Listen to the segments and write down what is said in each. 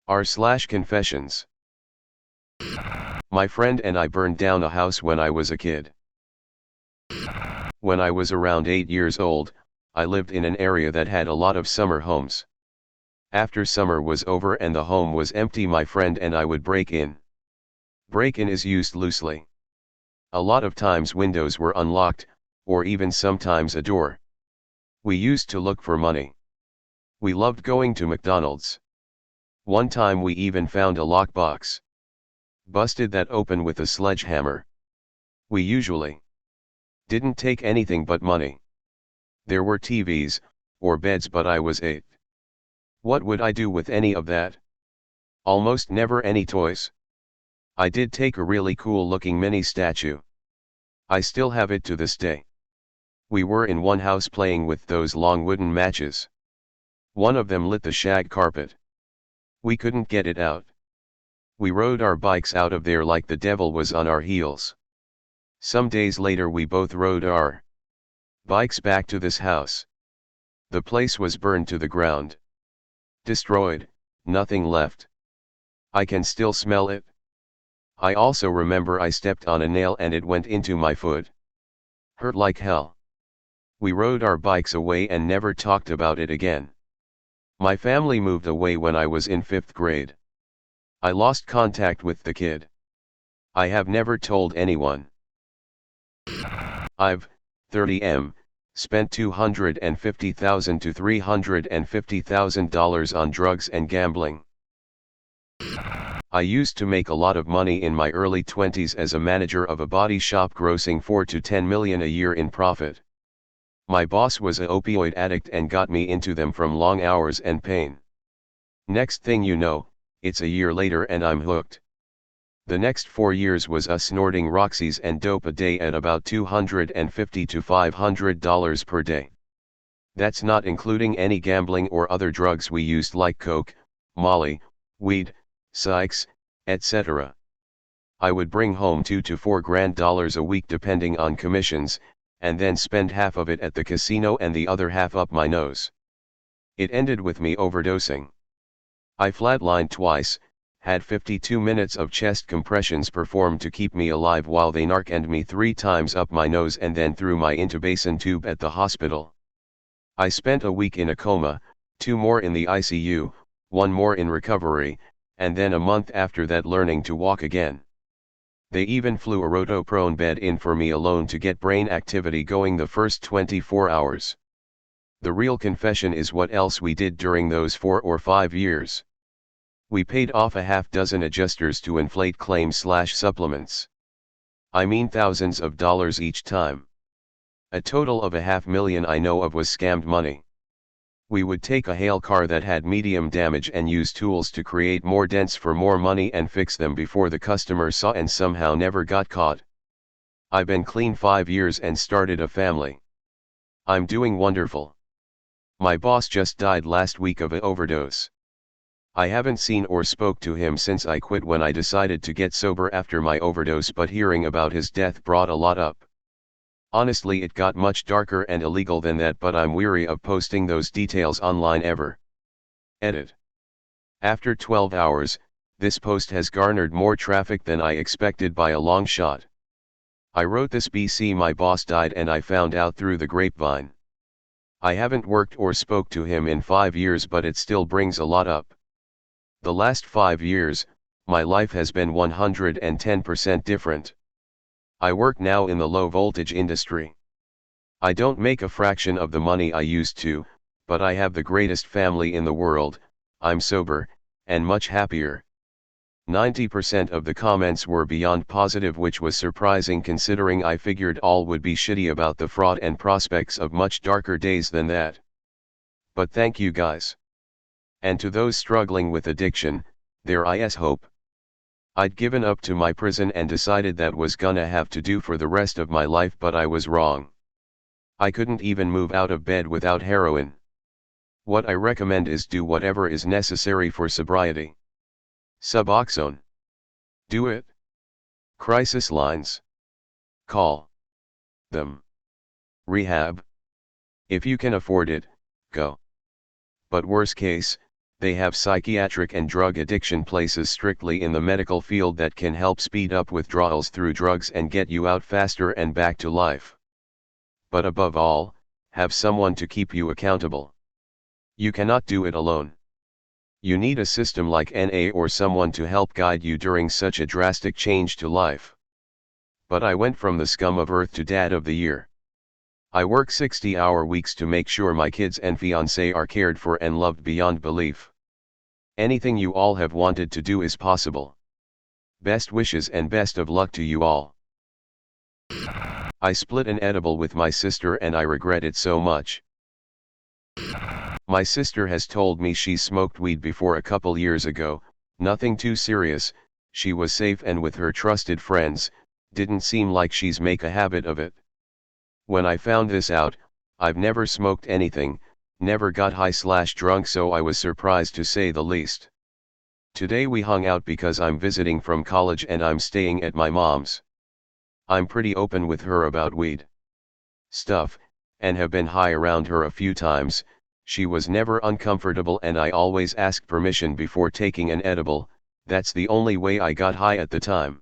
r/confessions. My friend and I burned down a house when I was a kid. When I was around 8 years old, I lived in an area that had a lot of summer homes. After summer was over and the home was empty, my friend and I would break in. Break in is used loosely. A lot of times windows were unlocked, or even sometimes a door. We used to look for money. We loved going to McDonald's. One time we even found a lockbox. Busted that open with a sledgehammer. We usually didn't take anything but money. There were TVs, or beds, but I was 8. What would I do with any of that? Almost never any toys. I did take a really cool looking mini statue. I still have it to this day. We were in one house playing with those long wooden matches. One of them lit the shag carpet. We couldn't get it out. We rode our bikes out of there like the devil was on our heels. Some days later we both rode our bikes back to this house. The place was burned to the ground. Destroyed, nothing left. I can still smell it. I also remember I stepped on a nail and it went into my foot. Hurt like hell. We rode our bikes away and never talked about it again. My family moved away when I was in 5th grade. I lost contact with the kid. I have never told anyone. I've, 30M, spent $250,000 to $350,000 on drugs and gambling. I used to make a lot of money in my early 20s as a manager of a body shop, grossing $4 to $10 million a year in profit. My boss was an opioid addict and got me into them from long hours and pain. Next thing you know, it's a year later and I'm hooked. The next 4 years was us snorting Roxys and dope a day at about $250 to $500 per day. That's not including any gambling or other drugs we used like coke, molly, weed, psychs, etc. I would bring home $2 to $4 grand a week depending on commissions, and then spend half of it at the casino and the other half up my nose. It ended with me overdosing. I flatlined twice, had 52 minutes of chest compressions performed to keep me alive while they Narcaned me 3 times up my nose and then threw my intubation tube at the hospital. I spent a week in a coma, 2 more in the ICU, 1 more in recovery, and then a month after that learning to walk again. They even flew a rotoprone bed in for me alone to get brain activity going the first 24 hours. The real confession is what else we did during those 4 or 5 years. We paid off a half dozen adjusters to inflate claims/supplements. I mean thousands of dollars each time. A total of $500,000 I know of was scammed money. We would take a hail car that had medium damage and use tools to create more dents for more money and fix them before the customer saw and somehow never got caught. I've been clean 5 years and started a family. I'm doing wonderful. My boss just died last week of an overdose. I haven't seen or spoke to him since I quit when I decided to get sober after my overdose, but hearing about his death brought a lot up. Honestly, it got much darker and illegal than that, but I'm weary of posting those details online ever. Edit. After 12 hours, this post has garnered more traffic than I expected by a long shot. I wrote this BC my boss died and I found out through the grapevine. I haven't worked or spoke to him in 5 years, but it still brings a lot up. The last 5 years, my life has been 110% different. I work now in the low voltage industry. I don't make a fraction of the money I used to, but I have the greatest family in the world, I'm sober, and much happier. 90% of the comments were beyond positive, which was surprising considering I figured all would be shitty about the fraud and prospects of much darker days than that. But thank you guys. And to those struggling with addiction, there is hope. I'd given up to my prison and decided that was gonna have to do for the rest of my life, but I was wrong. I couldn't even move out of bed without heroin. What I recommend is do whatever is necessary for sobriety. Suboxone. Do it. Crisis lines. Call them. Rehab. If you can afford it, go. But worst case, They have psychiatric and drug addiction places strictly in the medical field that can help speed up withdrawals through drugs and get you out faster and back to life. But above all, have someone to keep you accountable. You cannot do it alone. You need a system like NA or someone to help guide you during such a drastic change to life. But I went from the scum of earth to dad of the year. I work 60-hour weeks to make sure my kids and fiancé are cared for and loved beyond belief. Anything you all have wanted to do is possible. Best wishes and best of luck to you all. I split an edible with my sister and I regret it so much. My sister has told me she smoked weed before a couple years ago, nothing too serious, she was safe and with her trusted friends, didn't seem like she's make a habit of it. When I found this out, I've never smoked anything, never got high/drunk, so I was surprised to say the least. Today we hung out because I'm visiting from college and I'm staying at my mom's. I'm pretty open with her about weed stuff, and have been high around her a few times. She was never uncomfortable and I always ask permission before taking an edible, that's the only way I got high at the time.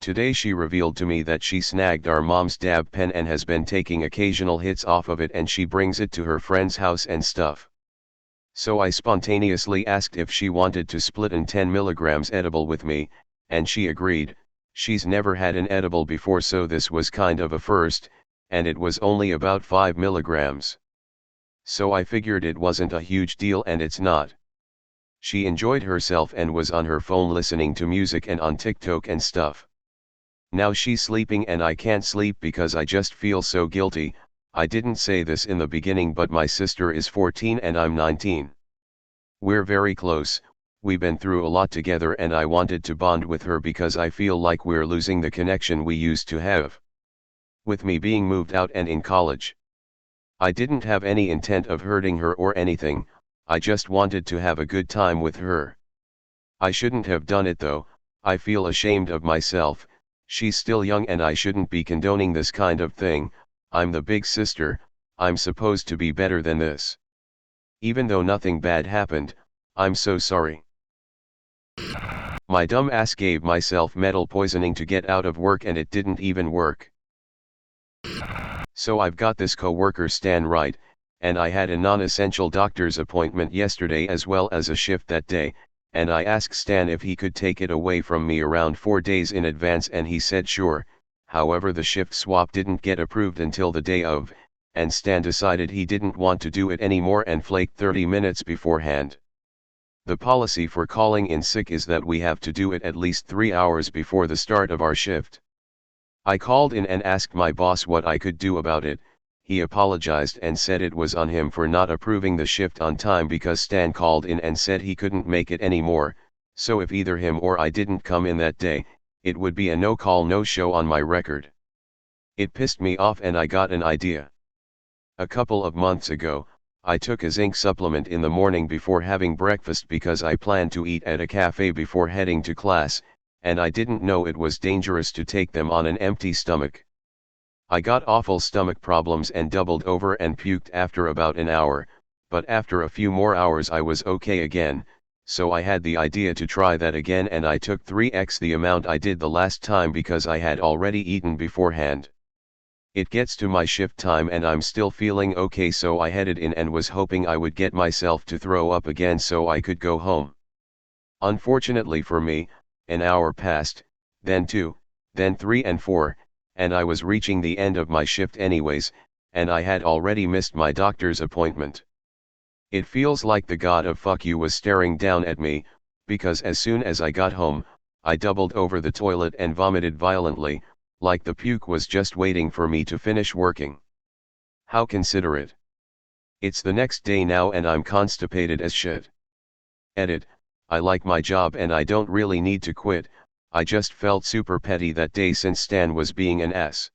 Today she revealed to me that she snagged our mom's dab pen and has been taking occasional hits off of it and she brings it to her friend's house and stuff. So I spontaneously asked if she wanted to split an 10 milligrams edible with me, and she agreed. She's never had an edible before, so this was kind of a first, and it was only about 5 milligrams. So I figured it wasn't a huge deal, and it's not. She enjoyed herself and was on her phone listening to music and on TikTok and stuff. Now she's sleeping and I can't sleep because I just feel so guilty. I didn't say this in the beginning, but my sister is 14 and I'm 19. We're very close, we've been through a lot together and I wanted to bond with her because I feel like we're losing the connection we used to have. With me being moved out and in college. I didn't have any intent of hurting her or anything, I just wanted to have a good time with her. I shouldn't have done it though, I feel ashamed of myself. She's still young and I shouldn't be condoning this kind of thing. I'm the big sister, I'm supposed to be better than this. Even though nothing bad happened, I'm so sorry. My dumb ass gave myself metal poisoning to get out of work and it didn't even work. So I've got this coworker Stan right, and I had a non-essential doctor's appointment yesterday as well as a shift that day, and I asked Stan if he could take it away from me around 4 days in advance and he said sure. However, the shift swap didn't get approved until the day of, and Stan decided he didn't want to do it anymore and flaked 30 minutes beforehand. The policy for calling in sick is that we have to do it at least 3 hours before the start of our shift. I called in and asked my boss what I could do about it. He apologized and said it was on him for not approving the shift on time because Stan called in and said he couldn't make it anymore, so if either him or I didn't come in that day, it would be a no-call no-show on my record. It pissed me off and I got an idea. A couple of months ago, I took a zinc supplement in the morning before having breakfast because I planned to eat at a cafe before heading to class, and I didn't know it was dangerous to take them on an empty stomach. I got awful stomach problems and doubled over and puked after about an hour, but after a few more hours I was okay again, so I had the idea to try that again and I took 3x the amount I did the last time because I had already eaten beforehand. It gets to my shift time and I'm still feeling okay, so I headed in and was hoping I would get myself to throw up again so I could go home. Unfortunately for me, an hour passed, then 2, then 3 and 4, and I was reaching the end of my shift anyways, and I had already missed my doctor's appointment. It feels like the god of fuck you was staring down at me, because as soon as I got home, I doubled over the toilet and vomited violently, like the puke was just waiting for me to finish working. How considerate. It's the next day now and I'm constipated as shit. Edit, I like my job and I don't really need to quit, I just felt super petty that day since Stan was being an ass.